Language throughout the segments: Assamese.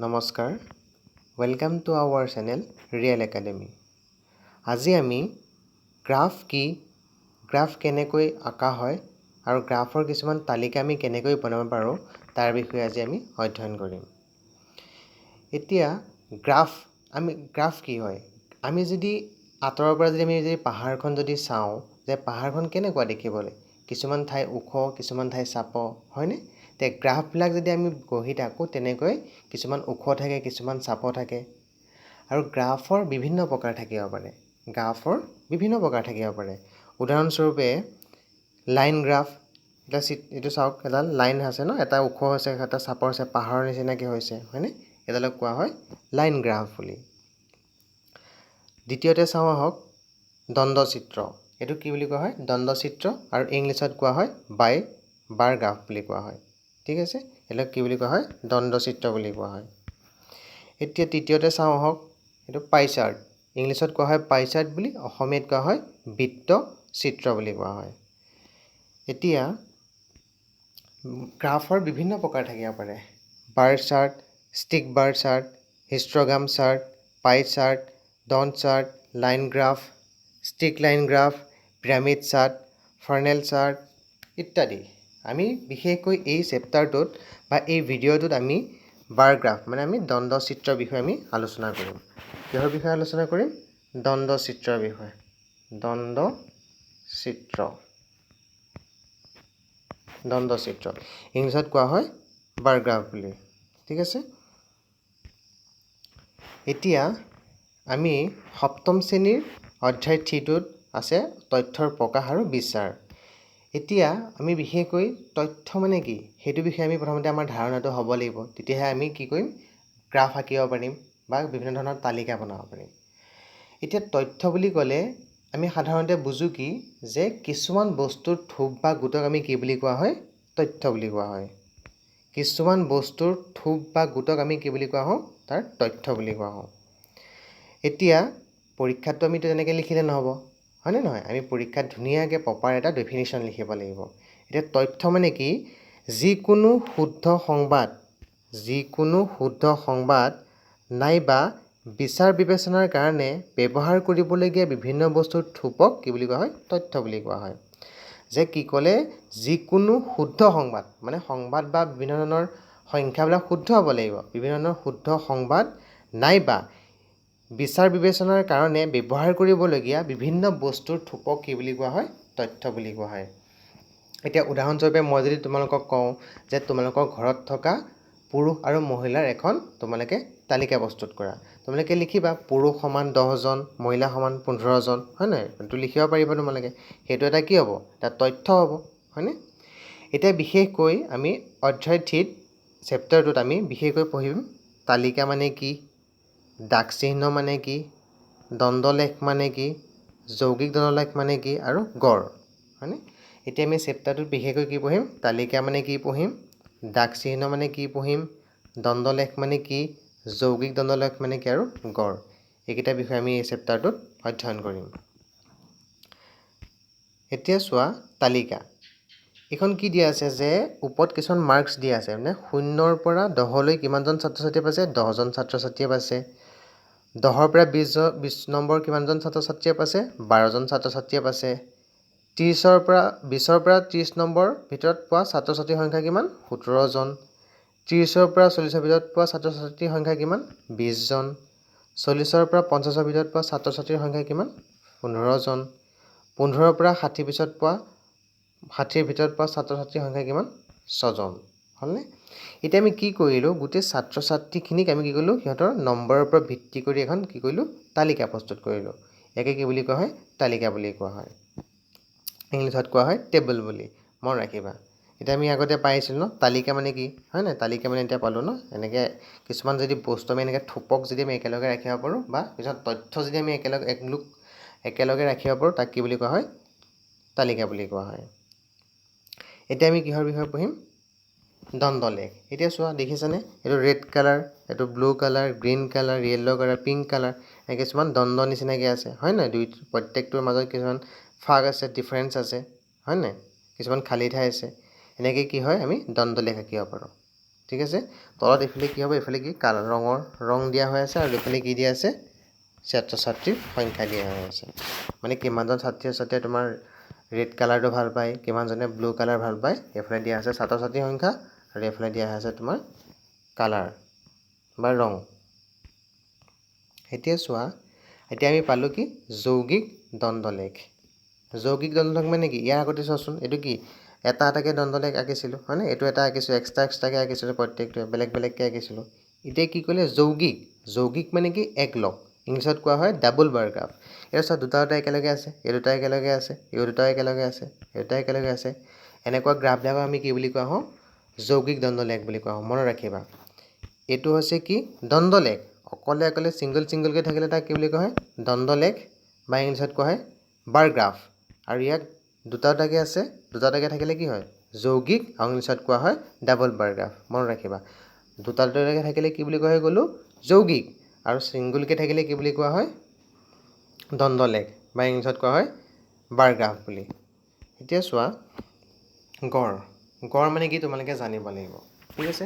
নমস্কাৰ welcome to our channel real academy আজি আমি গ্ৰাফ কি গ্ৰাফ কেনেকৈ আঁকা হয় আৰু গ্ৰাফৰ কিছুমান তালিকা আমি কেনেকৈ বনাব পাৰোঁ তাৰ বিষয়ে আজি আমি অধ্যয়ন কৰিম এতিয়া গ্ৰাফ কি হয় আমি যদি আঁতৰৰ পৰা যদি আমি পাহাৰখন যদি চাওঁ যে পাহাৰখন কেনেকুৱা দেখিবলৈ কিছুমান ঠাই ওখ কিছুমান ঠাই চাপ হয়নে তে গ্ৰাফবিলাক যদি আমি গঢ়ি থাকোঁ তেনেকৈ কিছুমান ওখ থাকে কিছুমান চাপ থাকে আৰু গ্ৰাফৰ বিভিন্ন প্ৰকাৰ থাকিব পাৰে উদাহৰণস্বৰূপে লাইন গ্ৰাফ এইটো চাওক এডাল লাইন আছে ন এটা ওখ আছে এটা চাপৰ আছে পাহাৰৰ নিচিনাকৈ হৈছে হয়নে এডালক কোৱা হয় লাইন গ্ৰাফ বুলি দ্বিতীয়তে চাওঁ আহক দণ্ডচিত্ৰ এইটো কি বুলি কোৱা হয় দণ্ডচিত্ৰ আৰু ইংলিছত কোৱা হয় বাৰ গ্ৰাফ বুলি কোৱা হয় ঠিক আছে এটাক কি বুলি কোৱা হয় দণ্ডচিত্ৰ বুলি কোৱা হয় এতিয়া তৃতীয়তে চাওঁ আহক এইটো পাই চাৰ্ট ইংলিছত কোৱা হয় পাই চাৰ্ট বুলি অসমীয়াত কোৱা হয় বৃত্ত চিত্ৰ বুলি কোৱা হয় এতিয়া গ্ৰাফৰ বিভিন্ন প্ৰকাৰ থাকিব পাৰে bar chart stick bar chart histogram chart pie chart dot chart line graph stick line graph pyramid chart funnel chart ইত্যাদি আমি বিশেষকৈ এই চেপ্টাৰটোত বা এই ভিডিঅ'টোত আমি বাৰ গ্ৰাফ মানে আমি দণ্ডচিত্ৰৰ বিষয়ে আমি আলোচনা কৰিম কিহৰ বিষয়ে আলোচনা কৰিম দণ্ডচিত্ৰৰ বিষয়ে দণ্ডচিত্ৰ ইংলিছত কোৱা হয় বাৰ গ্ৰাফ বুলি ঠিক আছে এতিয়া আমি সপ্তম শ্ৰেণীৰ অধ্যায় 3টোত আছে তথ্যৰ প্ৰকাশ আৰু বিচাৰ এতিয়া আমি বিশেষকৈ তথ্য মানে কি সেইটো বিষয়ে আমি প্ৰথমতে আমাৰ ধাৰণাটো হ'ব লাগিব তেতিয়াহে আমি কি কৰিম গ্ৰাফ আঁকিব পাৰিম বা বিভিন্ন ধৰণৰ তালিকা বনাব পাৰিম এতিয়া তথ্য বুলি ক'লে আমি সাধাৰণতে বুজো কি যে কিছুমান বস্তুৰ থোপ বা গোটক আমি কি বুলি কোৱা হয় তথ্য বুলি কোৱা হয় কিছুমান বস্তুৰ থোপ বা গোটক আমি কি বুলি কোৱা হওঁ তাৰ তথ্য বুলি কোৱা হওঁ এতিয়া পৰীক্ষাটো আমি তেনেকৈ লিখিলে নহ'ব হয়নে নহয় আমি পৰীক্ষাত ধুনীয়াকৈ প্ৰপাৰ এটা ডেফিনিশ্যন লিখিব লাগিব এতিয়া তথ্য মানে কি যিকোনো শুদ্ধ সংবাদ নাইবা বিচাৰ বিবেচনাৰ কাৰণে ব্যৱহাৰ কৰিবলগীয়া বিভিন্ন বস্তুৰ থোপক কি বুলি কোৱা হয় তথ্য বুলি কোৱা হয় যে কি ক'লে যিকোনো শুদ্ধ সংবাদ মানে সংবাদ বা বিভিন্ন ধৰণৰ সংখ্যাবিলাক শুদ্ধ হ'ব লাগিব বিভিন্ন ধৰণৰ শুদ্ধ সংবাদ নাইবা বিচাৰ বিবেচনাৰ কাৰণে ব্যৱহাৰ কৰিবলগীয়া বিভিন্ন বস্তুৰ থোপক কি বুলি কোৱা হয় তথ্য বুলি কোৱা হয় এতিয়া উদাহৰণস্বৰূপে মই যদি তোমালোকক কওঁ যে তোমালোকৰ ঘৰত থকা পুৰুষ আৰু মহিলাৰ এখন তোমালোকে তালিকা প্ৰস্তুত কৰা তোমালোকে লিখিবা পুৰুষ সমান 10জন মহিলা সমান 15জন হয় নাই এইটো লিখিব পাৰিবা তোমালোকে সেইটো এটা কি হ'ব এটা তথ্য হ'ব হয়নে এতিয়া বিশেষকৈ আমি অধ্যায় 3 চেপ্টাৰটোত আমি বিশেষকৈ পঢ়িম তালিকা মানে কি দাগ চিহ্ন মানে কি দণ্ডলেখ মানে কি যৌগিক দণ্ডলেখ মানে কি আৰু গড় হয়নে এতিয়া আমি চেপ্টাৰটোত বিশেষকৈ কি পঢ়িম তালিকা মানে কি পঢ়িম দাগ চিহ্ন মানে কি পঢ়িম দণ্ডলেখ মানে কি যৌগিক দণ্ডলেখ মানে কি আৰু গড় এইকেইটা বিষয় আমি এই চেপ্টাৰটোত অধ্যয়ন কৰিম এতিয়া চোৱা তালিকা এখন কি দিয়া আছে যে ওপৰত কিছুমান মাৰ্কছ দিয়া আছে মানে 0ৰ পৰা 10লৈ কিমানজন ছাত্ৰ ছাত্ৰী পাইছে 10জন ছাত্ৰ ছাত্ৰীয়ে পাইছে 10ৰ পৰা 20 নম্বৰ কিমানজন ছাত্ৰ ছাত্ৰীয়ে পাইছে 12জন ছাত্ৰ ছাত্ৰীয়ে পাইছে 30ৰ পৰা 30 নম্বৰ ভিতৰত পোৱা ছাত্ৰ ছাত্ৰীৰ সংখ্যা কিমান 17জন 30ৰ পৰা 40ৰ ভিতৰত পোৱা ছাত্ৰ ছাত্ৰীৰ সংখ্যা কিমান 20জন 40ৰ পৰা 50ৰ ভিতৰত পোৱা ছাত্ৰ ছাত্ৰীৰ সংখ্যা কিমান 15জন 15ৰ পৰা 60 পিছত পোৱা 60ৰ ভিতৰত পোৱা ছাত্ৰ ছাত্ৰীৰ সংখ্যা কিমান 6জন হ'লনে এতিয়া আমি কি কৰিলোঁ গোটেই ছাত্ৰ ছাত্ৰীখিনিক আমি কি কৰিলোঁ সিহঁতৰ নম্বৰৰ ওপৰত ভিত্তি কৰি এখন কি কৰিলোঁ তালিকা প্ৰস্তুত কৰিলোঁ একে কি বুলি কোৱা হয় তালিকা বুলি কোৱা হয় ইংলিছত কোৱা হয় টেবল বুলি মন ৰাখিবা এতিয়া আমি আগতে পাইছিলোঁ ন তালিকা মানে কি হয় নাই তালিকা মানে এতিয়া পালোঁ ন এনেকৈ কিছুমান যদি বস্তু আমি এনেকৈ থোপক যদি আমি একেলগে ৰাখিব পাৰোঁ বা কিছুমান তথ্য যদি আমি একেলগে ৰাখিব পাৰোঁ তাক কি বুলি কোৱা হয় তালিকা বুলি কোৱা হয় এতিয়া আমি কিহৰ বিষয়ে পঢ়িম দণ্ডলেখ এতিয়া চোৱা দেখিছানে এইটো ৰেড কালাৰ এইটো blue colour green colour yellow' colour pink colour এই কিছুমান দণ্ড নিচিনাকৈ আছে হয় নাই প্ৰত্যেকটোৰ মাজত কিছুমান ফাগ আছে ডিফাৰেঞ্চ আছে হয় নাই কিছুমান খালী ঠাই আছে এনেকৈ কি হয় আমি দণ্ডলেখ আঁকিব পাৰোঁ ঠিক আছে তলত এফালে কি হ'ব এফালে কি কালাৰ ৰং দিয়া হৈ আছে আৰু এফালে কি দিয়া আছে ছাত্ৰ ছাত্ৰীৰ সংখ্যা দিয়া হৈ আছে মানে কিমানজন ছাত্ৰী ছাত্ৰীয়ে তোমাৰ ৰেড কালাৰটো ভাল পায় কিমানজনে ব্লু কালাৰ ভাল পায় এফালে দিয়া আছে ছাত্ৰ ছাত্ৰীৰ সংখ্যা আৰু এফালে দিয়া আছে তোমাৰ কালাৰ বা ৰং এতিয়া চোৱা এতিয়া আমি পালো কি যৌগিক দ্বন্দ্বলেখ যৌগিক দ্বন্দ্বলেখ মানে কি ইয়াৰ আগতে চোৱাচোন এইটো কি এটা এটাকে দ্বন্দ্বলেখ আঁকিছিলোঁ হয়নে এইটো এটা আঁকিছোঁ এক্সট্ৰাকৈ আঁকিছিলোঁ প্ৰত্যেকটোৱে বেলেগ বেলেগকৈ আঁকিছিলোঁ এতিয়া কি ক'লে যৌগিক মানে কি একলগ ইংলিছত কোৱা হয় ডাবল বাৰ গ্ৰাফ এতিয়া চোৱা দুটা একেলগে আছে এই দুটা একেলগে আছে এই দুটা একেলগে আছে এই দুটা একেলগে আছে এনেকুৱা গ্ৰাফবিলাকক আমি কি বুলি কোৱা হওঁ যৌগিক দ্বন্দ্বলেখ বুলি কোৱা হওঁ মনত ৰাখিবা এইটো হৈছে কি দ্বন্দ্বলেখ অকলে ছিংগলকৈ থাকিলে তাক কি বুলি কোৱা হয় দ্বন্দ্বলেখ বা ইংলিছত কোৱা হয় বাৰ গ্ৰাফ আৰু ইয়াক দুটাকে আছে দুটাকে থাকিলে কি হয় যৌগিক আৰু ইংলিছত কোৱা হয় ডাবল বাৰ গ্ৰাফ মনত ৰাখিবা দুটাকে থাকিলে কি বুলি কোৱা হয় গ'লো যৌগিক আৰু ছিংগলকৈ থাকিলে কি বুলি কোৱা হয় দ্বন্দ্বলেখ বা ইংলিছত কোৱা হয় বাৰ গ্ৰাফ বুলি এতিয়া চোৱা গড় মানে কি তোমালোকে জানিব লাগিব ঠিক আছে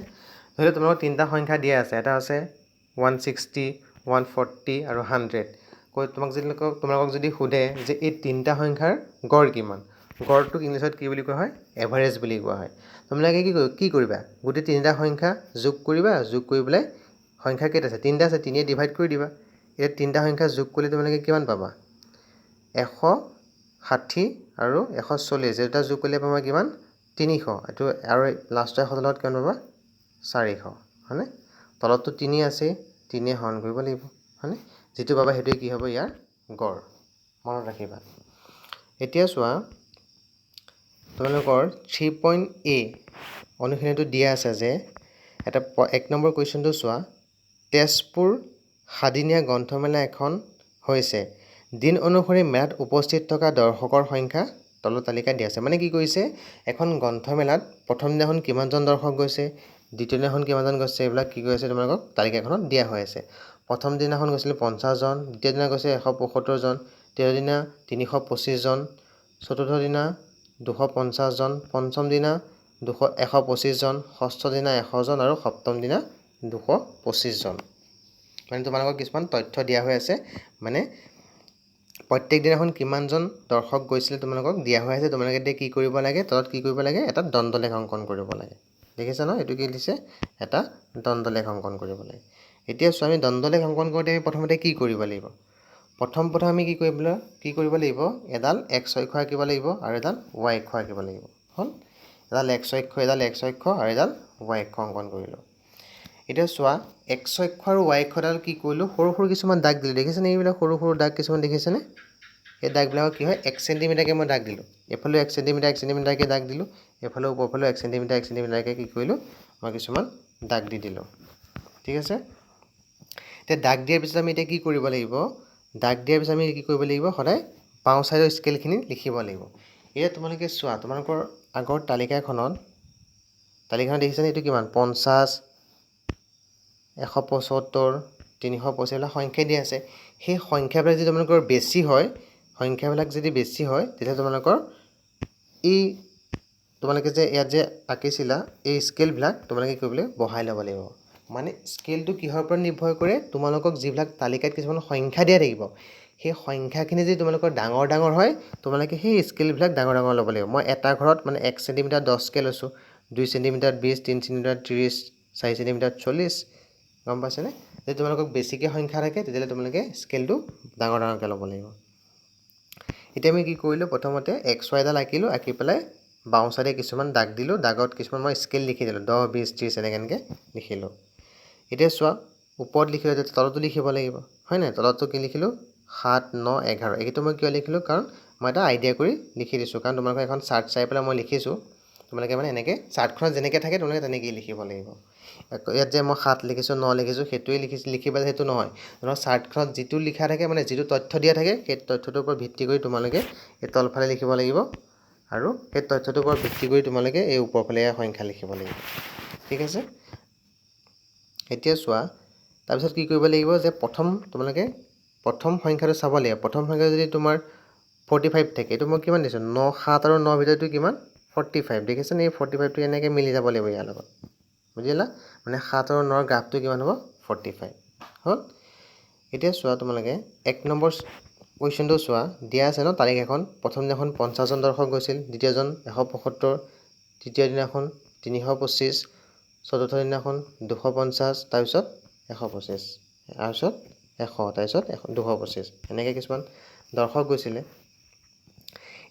ধৰি লওক তোমালোকক তিনিটা সংখ্যা দিয়া আছে এটা আছে 160 140 আৰু 100 তোমালোকক যদি সোধে যে এই তিনিটা সংখ্যাৰ গড় কিমান গড়টোক ইংলিছত কি বুলি কোৱা হয় এভাৰেজ বুলি কোৱা হয় তোমালোকে কি কৰিবা গোটেই তিনিটা সংখ্যা যোগ কৰিবা যোগ কৰি পেলাই সংখ্যা কেইটা আছে তিনিটা আছে তিনিয়ে ডিভাইড কৰি দিবা এতিয়া তিনিটা সংখ্যা যোগ কৰিলে তোমালোকে কিমান পাবা 160 আৰু 140 যেটা যোগ কৰিলে পাবা কিমান 300 এইটো আৰু লাষ্টৰ এশৰ লগত কিমান পাবা 400 হয়নে তলততো 3 আছে 3 হৰণ কৰিব লাগিব হয়নে যিটো পাবা সেইটোৱে কি হ'ব ইয়াৰ গড় মনত ৰাখিবা এতিয়া চোৱা তোমালোকৰ 3.a অনুশীলনীটো দিয়া আছে যে এটা 1 নম্বৰ কুৱেশ্যনটো চোৱা তেজপুৰ সাদিনীয়া গ্ৰন্থমেলা এখন হৈছে দিন অনুসৰি মেলাত উপস্থিত থকা দৰ্শকৰ সংখ্যা তলত তালিকা দিয়া আছে মানে কি কৰিছে এখন গ্ৰন্থমেলাত প্ৰথম দিনাখন কিমানজন দৰ্শক গৈছে দ্বিতীয় দিনাখন কিমানজন গৈছে এইবিলাক কি কৰিছে তোমালোকক তালিকাখনত দিয়া হৈ আছে প্ৰথম দিনাখন গৈছিল 50 জন দ্বিতীয় দিনা গৈছে 175 জন তৃতীয় দিনা 325 জন চতুৰ্থ দিনা 250 জন পঞ্চম দিনা 125 জন ষষ্ঠ দিনা 100 জন আৰু সপ্তম দিনা 225 জন মানে তোমালোকক কিছুমান তথ্য দিয়া হৈ আছে মানে প্ৰত্যেক দিনাখন কিমানজন দৰ্শক গৈছিল তোমালোকক দিয়া হৈ আছে তোমালোকে এতিয়া কি কৰিব লাগে তলত কি কৰিব লাগে এটা দ্বন্দ্বলেখ অংকন কৰিব লাগে দেখিছা ন এইটো কি দিছে এটা দ্বন্দ্বলেখ অংকন কৰিব লাগে এতিয়া চোৱা আমি দ্বন্দ্বলেখ অংকন কৰোঁতে আমি প্ৰথমতে কি কৰিব লাগিব প্ৰথম আমি কি কৰিব লাগিব এডাল x অক্ষ আঁকিব লাগিব আৰু এডাল y অক্ষ আঁকিব লাগিব হ'ল এডাল x অক্ষ আৰু এডাল y অক্ষ অংকন কৰিলোঁ এতিয়া চোৱা x অক্ষ আৰু y অক্ষডাল কি কৰিলোঁ সৰু কিছুমান দাগ দিলোঁ দেখিছেনে এইবিলাক সৰু দাগ কিছুমান দেখিছেনে এই দাগবিলাকক কি হয় 1 চেণ্টিমিটাৰকৈ মই দাগ দিলোঁ এফালেও 1 চেণ্টিমিটাৰকৈ দাগ দিলোঁ এফালেও ওপৰফালেও 1 চেণ্টিমিটাৰকৈ কি কৰিলোঁ মই কিছুমান দাগ দি দিলোঁ ঠিক আছে এতিয়া দাগ দিয়াৰ পিছত আমি এতিয়া কি কৰিব লাগিব দাগ দিয়াৰ পিছত আমি কি কৰিব লাগিব সদায় বাওঁ চাইডৰ স্কেলখিনি লিখিব লাগিব এতিয়া তোমালোকে চোৱা তোমালোকৰ আগৰ তালিকাখন দেখিছেনে এইটো কিমান 50 175 325 এইবিলাক সংখ্যা দিয়া আছে সেই সংখ্যাবিলাক যদি তোমালোকৰ বেছি হয় তেতিয়া তোমালোকৰ এই তোমালোকে যে ইয়াত যে আঁকিছিলা এই স্কেলবিলাক তোমালোকে কৰিবলৈ বহাই ল'ব লাগিব মানে স্কেলটো কিহৰ ওপৰত নিৰ্ভৰ কৰে তোমালোকক যিবিলাক তালিকাত কিছুমান সংখ্যা দিয়া থাকিব সেই সংখ্যাখিনি যদি তোমালোকৰ ডাঙৰ হয় তোমালোকে সেই স্কেলবিলাক ডাঙৰ ল'ব লাগিব মই এটা ঘৰত মানে 1 চেণ্টিমিটাৰ 10কৈ লৈছোঁ 2 চেণ্টিমিটাৰ 20 3 চেণ্টিমিটাৰ 30 4 চেণ্টিমিটাৰ 40 গম পাইছেনে যদি তোমালোকক বেছিকৈ সংখ্যা থাকে তেতিয়াহ'লে তোমালোকে স্কেলটো ডাঙৰকৈ ল'ব লাগিব এতিয়া আমি কি কৰিলোঁ প্ৰথমতে XY ডাল আঁকিলোঁ আঁকি পেলাই বাওঁ চাইডে কিছুমান দাগ দিলোঁ দাগত কিছুমান মই স্কেল লিখি দিলোঁ 10 20 30 এনেকৈ লিখিলোঁ এতিয়া চোৱা ওপৰত লিখিলোঁ তলতো লিখিব লাগিব হয় নাই তলতো কি লিখিলোঁ 7 9 11 এইটো মই কিয় লিখিলোঁ কাৰণ মই এটা আইডিয়া কৰি লিখি দিছোঁ কাৰণ তোমালোকে এখন চাৰ্ট চাই পেলাই মই লিখিছোঁ তোমালোকে মানে এনেকৈ চাৰ্টখনত যেনেকৈ থাকে তোমালোকে তেনেকৈয়ে লিখিব লাগিব ইয়াত যে মই 7 লিখিছোঁ 9 লিখিছোঁ সেইটোৱে লিখিবা সেইটো নহয় তোমালোকৰ চাৰ্টখনত যিটো লিখা থাকে মানে যিটো তথ্য দিয়া থাকে সেই তথ্যটোৰ ওপৰত ভিত্তি কৰি তোমালোকে এই তলফালে লিখিব লাগিব আৰু সেই তথ্যটোৰ ওপৰত ভিত্তি কৰি তোমালোকে এই ওপৰফালে সংখ্যা লিখিব লাগিব ঠিক আছে এতিয়া চোৱা তাৰপিছত কি কৰিব লাগিব যে তোমালোকে প্ৰথম সংখ্যাটো চাব লাগিব প্ৰথম সংখ্যা যদি তোমাৰ 45 থাকে এইটো মই কিমান দিছোঁ 9 7 আৰু 9 ভিতৰটো কিমান 45 দেখিছেনে এই 45টো এনেকৈ মিলি যাব লাগিব ইয়াৰ লগত বুজিলা মানে 7 আৰু 9 ৰ গ্ৰাফটো কিমান হ'ব 45 হ'ল এতিয়া চোৱা তোমালোকে 1 নম্বৰ কুৱেশ্যনটো চোৱা দিয়া আছে ন তাৰিখ এখন প্ৰথম দিনাখন 50 জন দৰ্শক গৈছিল দ্বিতীয়জন 175 তৃতীয় দিনাখন 325 চতুৰ্থ দিনাখন 250 তাৰপিছত 125 তাৰপিছত 100 তাৰপিছত 225 এনেকৈ কিছুমান দৰ্শক গৈছিলে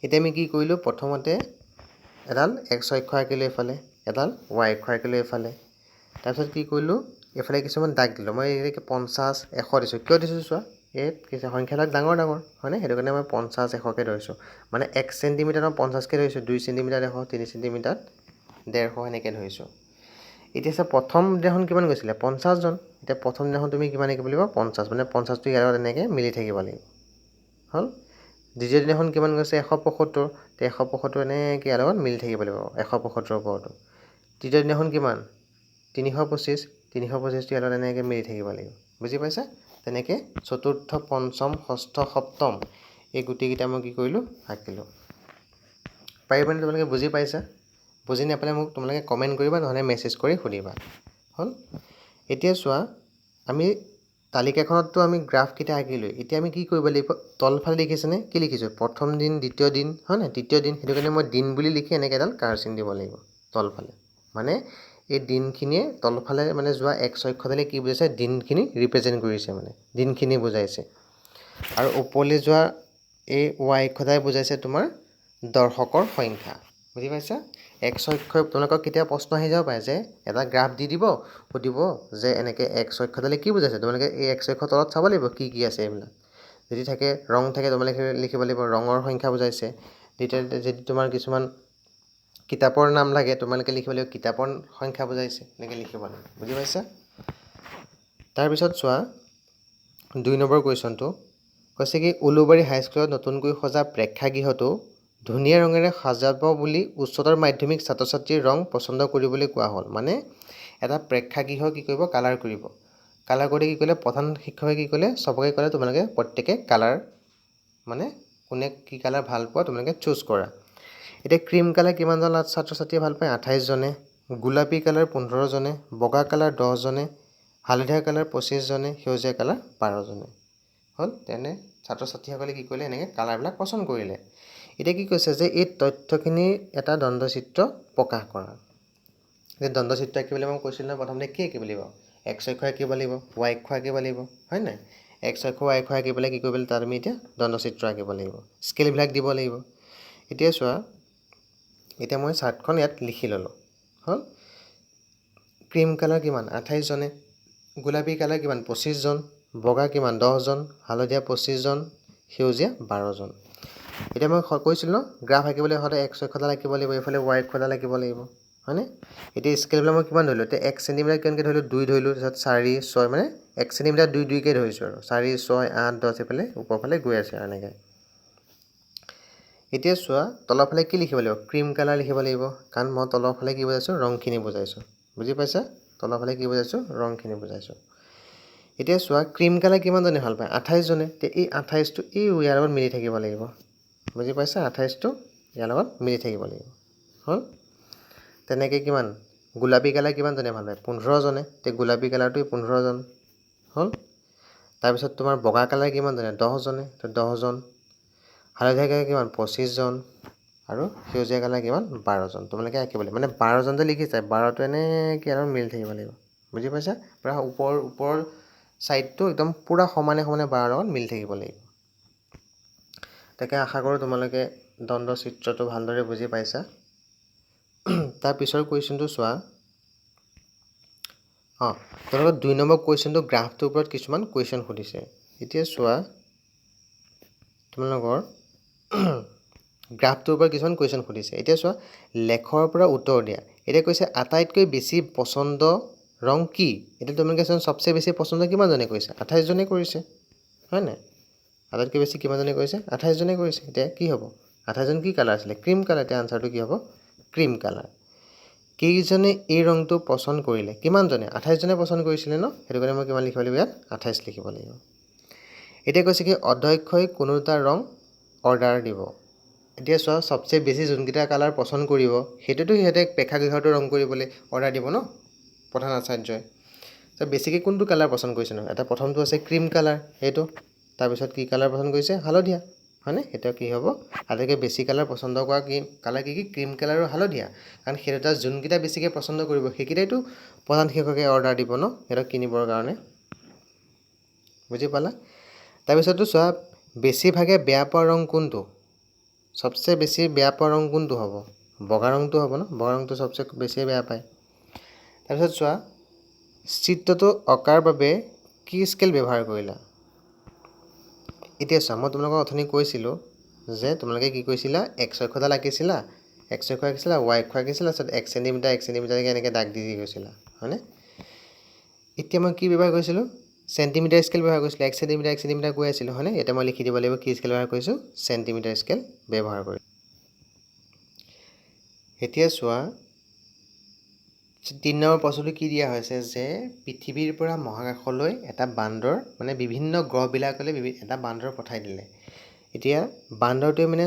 এতিয়া আমি কি কৰিলোঁ প্ৰথমতে এডাল x অক্ষ আঁকিলোঁ এফালে এডাল y অক্ষ আঁকিলোঁ এফালে তাৰপিছত কি কৰিলোঁ এফালে কিছুমান দাগ দিলোঁ মই 50 100 দিছোঁ কিয় দিছোঁ চোৱা এই কিছু সংখ্যাবিলাক ডাঙৰ ডাঙৰ হয়নে সেইটো কাৰণে মই 50 100কে ধৰিছোঁ মানে 1 চেণ্টিমিটাৰ মই 50কে ধৰিছোঁ 2 চেণ্টিমিটাৰ 100 3 চেণ্টিমিটাৰ 150 এনেকৈ ধৰিছোঁ এতিয়া চা প্ৰথম দিনাখন কিমান গৈছিলে 50 জন এতিয়া প্ৰথম দিনাখন তুমি কিমান আঁকিব লাগিব 50 মানে 50টো ইয়াৰ লগত এনেকৈ মিলি থাকিব লাগিব হ'ল দ্বিতীয় দিনাখন কিমান গৈছে 175 তে 175 এনেকৈ ইয়াৰ লগত মিলি থাকিব লাগিব 175ৰ ওপৰতো তৃতীয় দিনাখন কিমান 325 325টো ইয়াৰ লগত এনেকৈ মিলি থাকিব লাগিব বুজি পাইছা তেনেকৈ চতুৰ্থ পঞ্চম ষষ্ঠ সপ্তম এই গোটেইকেইটা মই কি কৰিলোঁ আঁকিলোঁ পাৰিবানে তোমালোকে বুজি পাইছা বুজি নাপালে মোক তোমালোকে কমেণ্ট কৰিবা নহ'লে মেছেজ কৰি সুধিবা হ'ল এতিয়া চোৱা আমি তালিকাখনততো আমি গ্ৰাফকেইটা আঁকিলোঁ এতিয়া আমি কি কৰিব লাগিব তলফালে লিখিছেনে কি লিখিছোঁ প্ৰথম দিন দ্বিতীয় দিন হয়নে তৃতীয় দিন সেইটো কাৰণে মই দিন বুলি লিখি এনেকৈ এডাল কাৰচিন দিব লাগিব তলফালে মানে এই দিনখিনিয়ে তলফালে মানে যোৱা x অক্ষডালে কি বুজাইছে দিনখিনি ৰিপ্ৰেজেণ্ট কৰিছে মানে দিনখিনি বুজাইছে আৰু ওপৰলৈ যোৱা এই y অক্ষডালে বুজাইছে তোমাৰ দৰ্শকৰ সংখ্যা বুজি পাইছা x অক্ষ তোমালোকক কেতিয়া প্ৰশ্ন আহি যাব পাৰে যে এটা গ্ৰাফ দি দিব সুধিব যে এনেকৈ x অক্ষডালে কি বুজাইছে তোমালোকে এই x অক্ষৰ তলত চাব লাগিব কি কি আছে এইবিলাক যদি থাকে ৰং থাকে তোমালোকে লিখিব লাগিব ৰঙৰ সংখ্যা বুজাইছে দ্বিতীয়তে যদি তোমাৰ কিছুমান কিতাপৰ নাম লাগে তোমালোকে লিখিব লাগিব কিতাপৰ সংখ্যা বুজাইছে এনেকৈ লিখিব লাগিব বুজি পাইছা তাৰপিছত চোৱা 2 নম্বৰ কুৱেশ্যনটো কৈছে কি উলুবাৰী হাইস্কুলত নতুনকৈ সজা প্ৰেক্ষাগৃহটো ধুনীয়া ৰঙেৰে সজাব বুলি উচ্চতৰ মাধ্যমিক ছাত্ৰ ছাত্ৰীৰ ৰং পচন্দ কৰিবলৈ কোৱা হ'ল মানে এটা প্ৰেক্ষাগৃহ কি কৰিব কালাৰ কৰিব কালাৰ কৰি কি ক'লে প্ৰধান শিক্ষকে কি ক'লে চবকে ক'লে তোমালোকে প্ৰত্যেকে কালাৰ মানে কোনে কি কালাৰ ভাল পোৱা তোমালোকে চুজ কৰা এতিয়া ক্ৰীম কালাৰ কিমানজন ছাত্ৰ ছাত্ৰীয়ে ভাল পায় 28 জনে গোলাপী কালাৰ 15 জনে বগা কালাৰ 10 জনে হালধীয়া কালাৰ 25 জনে সেউজীয়া কালাৰ 12 জনে হ'ল তেনে ছাত্ৰ ছাত্ৰীসকলে কি কৰিলে এনেকৈ কালাৰবিলাক পচন্দ কৰিলে এতিয়া কি কৈছে যে এই তথ্যখিনি এটা দ্বন্দ্বচিত্ৰ প্ৰকাশ কৰা এই দ্বন্দ্বচিত্ৰ আঁকিবলৈ মই কৈছিলোঁ নহয় প্ৰথমতে কি আঁকিব লাগিব x অক্ষ আঁকিব লাগিব y অক্ষ আঁকিব লাগিব হয় নাই x অক্ষ y অক্ষ আঁকি পেলাই কি কৰিব লাগিব তাত আমি এতিয়া দ্বন্দ্বচিত্ৰ আঁকিব লাগিব স্কেলবিলাক দিব লাগিব এতিয়া চোৱা এতিয়া মই চাৰ্টখন ইয়াত লিখি ল'লোঁ হ'ল ক্ৰীম কালাৰ কিমান 28 জনে গোলাপী কালাৰ কিমান 25 জন বগা কিমান 10 জন হালধীয়া 25 জন সেউজীয়া 12 জন এতিয়া মই কৈছিলোঁ ন গ্ৰাফ আঁকিবলৈ হ'লে x অক্ষডাল আঁকিব লাগিব এইফালে y অক্ষডাল আঁকিব লাগিব হয়নে এতিয়া স্কেলবিলাক মই কিমান ধৰিলোঁ এতিয়া 1 চেণ্টিমিটাৰ কিমানকৈ ধৰিলোঁ 2 ধৰিলোঁ তাৰপিছত 4 6 মানে 1 চেণ্টিমিটাৰ 2 2কৈ ধৰিছোঁ আৰু 4 6 8 10 এইফালে ওপৰফালে গৈ আছে আৰু এনেকৈ এতিয়া চোৱা তলৰফালে কি লিখিব লাগিব ক্ৰীম কালাৰ লিখিব লাগিব কাৰণ মই তলৰফালে কি বুজাইছোঁ ৰংখিনি বুজাইছোঁ বুজি পাইছা তলৰফালে কি বুজাইছোঁ ৰংখিনি বুজাইছোঁ এতিয়া চোৱা ক্ৰীম কালাৰ কিমানজনে ভাল পায় 28 জনে তে এই 28টো এই ইয়াৰ লগত মিলি থাকিব লাগিব বুজি পাইছা 28টো ইয়াৰ লগত মিলি থাকিব লাগিব হ'ল তেনেকৈ কিমান গোলাপী কালাৰ কিমানজনে ভাল পায় 15 জনে তে গোলাপী কালাৰটো 15 জন হ'ল তাৰপিছত তোমাৰ বগা কালাৰ কিমানজনে 10 জনে তো 10 জন হালধীয়া কালাৰ কিমান 25 জন আৰু সেউজীয়া কালাৰ কিমান 12 জন তোমালোকে আঁকিব লাগিব মানে 12 জন যে লিখিছে 12টো এনেকৈ আৰু মিলি থাকিব লাগিব বুজি পাইছা পূৰা ওপৰ ছাইডটো একদম পূৰা সমানে সমানে 12 লগত মিলি থাকিব লাগিব তাকে আশা কৰোঁ তোমালোকে দ্বন্দ্ব চিত্ৰটো ভালদৰে বুজি পাইছা তাৰ পিছৰ কুৱেশ্যনটো চোৱা তোমালোকৰ 2 নম্বৰ কুৱেশ্যনটো গ্ৰাফটোৰ ওপৰত কিছুমান কুৱেশ্যন সুধিছে এতিয়া চোৱা তোমালোকৰ গ্ৰাফটোৰ ওপৰত কিছুমান কুৱেশ্যন সুধিছে এতিয়া চোৱা লেখৰ পৰা উত্তৰ দিয়া এতিয়া কৈছে আটাইতকৈ বেছি পচন্দ ৰং কি এতিয়া তোমালোকে চোন সবচে বেছি পচন্দ কিমানজনে কৰিছে 28 জনে কৰিছে হয় নাই আটাইতকৈ বেছি কিমানজনে কৰিছে 28 জনে কৰিছে এতিয়া কি হ'ব 28 জন কি কালাৰ আছিলে ক্ৰীম কালাৰ এতিয়া আনসাৰটো কি হ'ব ক্ৰীম কালাৰ কেইজনে এই ৰংটো পচন্দ কৰিলে কিমানজনে 28 জনে পচন্দ কৰিছিলে ন সেইটো কাৰণে মই কিমান লিখিব লাগিব ইয়াত 28 লিখিব লাগিব এতিয়া কৈছে কি অধ্যক্ষই কোনো এটা ৰং অৰ্ডাৰ দিব এতিয়া চোৱা সবচে বেছি যোনকেইটা কালাৰ পচন্দ কৰিব সেইটোতো সিহঁতে প্ৰেক্ষাগৃহটো ৰং কৰিবলৈ অৰ্ডাৰ দিব ন প্ৰধান আচাৰ্যই তো বেছিকৈ কোনটো কালাৰ পচন্দ কৰিছে ন এটা প্ৰথমটো আছে ক্ৰীম কালাৰ এইটো তাৰপিছত কি কালাৰ পচন্দ কৰিছে হালধীয়া হয়নে এটা কি হ'ব আটাইতকৈ বেছি কালাৰ পচন্দ কৰা কি কালাৰ কি ক্ৰীম কালাৰ আৰু হালধীয়া কাৰণ সেইটা যোনকেইটা বেছিকৈ পচন্দ কৰিব সেইকেইটাইতো প্ৰধান শিক্ষকে অৰ্ডাৰ দিব ন এটা কিনিবৰ কাৰণে বুজি পালা তাৰপিছততো চোৱা বেছিভাগে বেয়া পোৱা ৰং কোনটো সবচে বেছি বেয়া পোৱা ৰং কোনটো হ'ব বগা ৰংটো হ'ব ন বগা ৰংটো সবচে বেছি বেয়া পায় তাৰপিছত চোৱা চিত্ৰটো অঁকাৰ বাবে কি স্কেল ব্যৱহাৰ কৰিলা এতিয়া চোৱা মই তোমালোকক অথনি কৈছিলোঁ যে তোমালোকে কি কৰিছিলা এক্স অক্ষডাল আঁকিছিলা এক্স অক্ষ আঁকিছিলা ৱাই অক্ষ আঁকিছিলা তাৰপিছত 1 চেণ্টিমিটাৰকৈ এনেকৈ দাগ দি গৈছিলা হয়নে এতিয়া মই কি ব্যৱহাৰ কৰিছিলোঁ চেণ্টিমিটাৰ স্কেল ব্যৱহাৰ কৰিছিলোঁ 1 চেণ্টিমিটাৰ কৈ আছিলোঁ হয়নে এতিয়া মই লিখি দিব লাগিব কি স্কেল ব্যৱহাৰ কৰিছোঁ চেণ্টিমিটাৰ স্কেল ব্যৱহাৰ কৰি এতিয়া চোৱা 3 নম্বৰ প্ৰশ্নটো কি দিয়া হৈছে যে পৃথিৱীৰ পৰা মহাকাশলৈ এটা বান্দৰ মানে বিভিন্ন গ্ৰহবিলাকলৈ এটা বান্দৰ পঠাই দিলে এতিয়া বান্দৰটোৱে মানে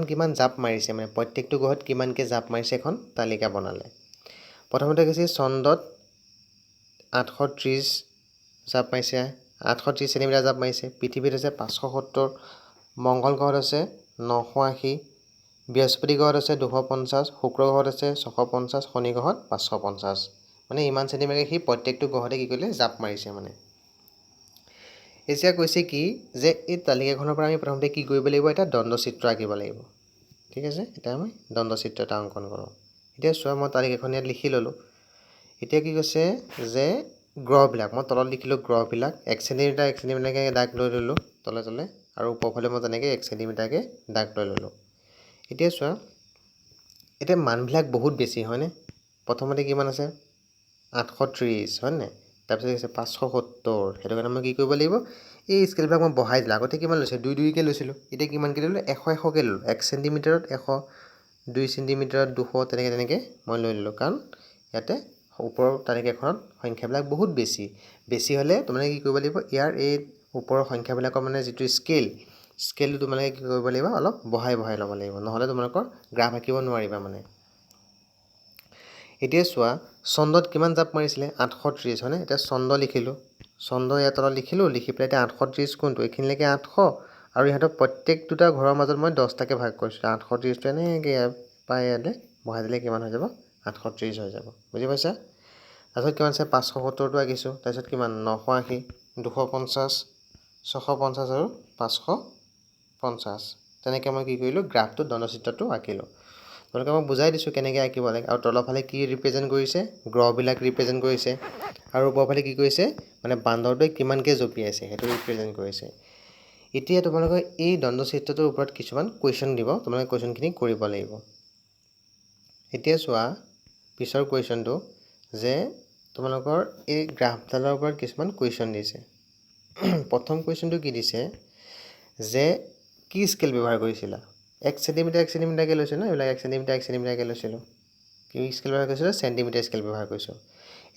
কিমান জাপ মাৰিছে মানে প্ৰত্যেকটো গ্ৰহত কিমানকৈ জাপ মাৰিছে এখন তালিকা বনালে প্ৰথমতে কৈছে চন্দ্ৰত 830 জাপ মাৰিছে 830 চেণ্টিমিটাৰ জাপ মাৰিছে পৃথিৱীত আছে 570 মংগল গ্ৰহত আছে 980 বৃহস্পতি গ্ৰহত আছে 250 শুক্ৰ গ্ৰহত আছে 650 শনি গ্ৰহত 550 মানে ইমান চেণ্টিমিটাৰ সি প্ৰত্যেকটো গ্ৰহতে কি কৰিলে জাপ মাৰিছে মানে এতিয়া কৈছে কি যে এই তালিকাখনৰ পৰা আমি প্ৰথমতে কি কৰিব লাগিব এটা দণ্ডচিত্ৰ আঁকিব লাগিব ঠিক আছে এতিয়া আমি দণ্ডচিত্ৰ এটা অংকন কৰোঁ এতিয়া চোৱা মই তালিকাখন ইয়াত লিখি ল'লোঁ এতিয়া কি কৈছে যে গ্ৰহবিলাক মই তলত লিখিলোঁ গ্ৰহবিলাক 1 চেণ্টিমিটাৰকৈ দাগ লৈ ল'লোঁ তলে তলে আৰু ওপৰফালে মই তেনেকৈ 1 চেণ্টিমিটাৰকৈ দাগ লৈ ল'লোঁ এতিয়া চোৱা এতিয়া মানবিলাক বহুত বেছি হয়নে প্ৰথমতে কিমান আছে 830 হয়নে তাৰপিছত আছে 570 সেইটো কাৰণে মই কি কৰিব লাগিব এই স্কেলবিলাক মই বঢ়াই দিলোঁ আগতে কিমান লৈছিলোঁ 2কৈ লৈছিলোঁ এতিয়া কিমানকৈ ল'লোঁ 100কৈ ল'লোঁ 1 চেণ্টিমিটাৰত 100 2 চেণ্টিমিটাৰত 200 তেনেকৈ মই লৈ ল'লোঁ কাৰণ ইয়াতে ওপৰৰ তালিকাখনত সংখ্যাবিলাক বহুত বেছি হ'লে তোমালোকে কি কৰিব লাগিব ইয়াৰ এই ওপৰৰ সংখ্যাবিলাকৰ মানে যিটো স্কেলটো তোমালোকে কি কৰিব লাগিব অলপ বঢ়াই ল'ব লাগিব নহ'লে তোমালোকৰ গ্ৰাফ আঁকিব নোৱাৰিবা মানে এতিয়া চোৱা চন্দ্ৰত কিমান জাপ মাৰিছিলে 830 হয়নে এতিয়া চন্দ্ৰ লিখিলোঁ চন্দ্ৰ ইয়াত তলত লিখিলোঁ লিখি পেলাই এতিয়া 830 কোনটো এইখিনিলৈকে 800 আৰু ইহঁতৰ প্ৰত্যেক দুটা ঘৰৰ মাজত মই 10টাকৈ ভাগ কৰিছোঁ 830টো এনেকৈ পাই ইয়াতে বহাই দিলে কিমান হৈ যাব 830 হৈ যাব বুজি পাইছা তাৰপিছত কিমান আছে 570টো আঁকিছোঁ তাৰপিছত কিমান 980 250 650 আৰু 550 তেনেকৈ মই কি কৰিলোঁ গ্ৰাফটো দণ্ডচিত্ৰটো আঁকিলোঁ তোমালোকে মই বুজাই দিছোঁ কেনেকৈ আঁকিব লাগে আৰু তলৰফালে কি ৰিপ্ৰেজেণ্ট কৰিছে গ্ৰহবিলাক ৰিপ্ৰেজেণ্ট কৰিছে আৰু ওপৰফালে কি কৰিছে মানে বান্দৰটোৱে কিমানকৈ জঁপিয়াইছে সেইটো ৰিপ্ৰেজেণ্ট কৰিছে এতিয়া তোমালোকে এই দণ্ডচিত্ৰটোৰ ওপৰত কিছুমান কুৱেশ্যন দিব তোমালোকে কুৱেশ্যনখিনি কৰিব লাগিব এতিয়া চোৱা পিছৰ কুৱেশ্যনটো যে তোমালোকৰ এই গ্ৰাফডালৰ ওপৰত কিছুমান কুৱেশ্যন দিছে প্ৰথম কুৱেশ্যনটো কি দিছে যে কি স্কেল ব্যৱহাৰ কৰিছিলা 1 চেণ্টিমিটাৰকৈ লৈছোঁ ন এইবিলাক 1 চেণ্টিমিটাৰকৈ লৈছিলোঁ কি স্কেল ব্যৱহাৰ কৰিছিলোঁ চেণ্টিমিটাৰ স্কেল ব্যৱহাৰ কৰিছোঁ